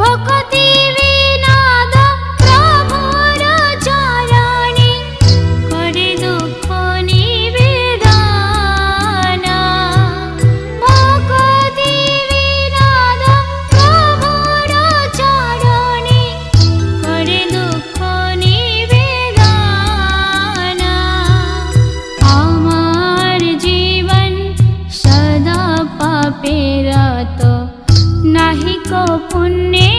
ভক্তি বিনোদ প্রভুর চরণে করে দুঃখ নিবেদন। ভক্তি বিনোদ প্রভুর চরণে করে দুঃখ নিবেদন। আমার জীবন সদা পাপে রত নাহি কো পুণ্যে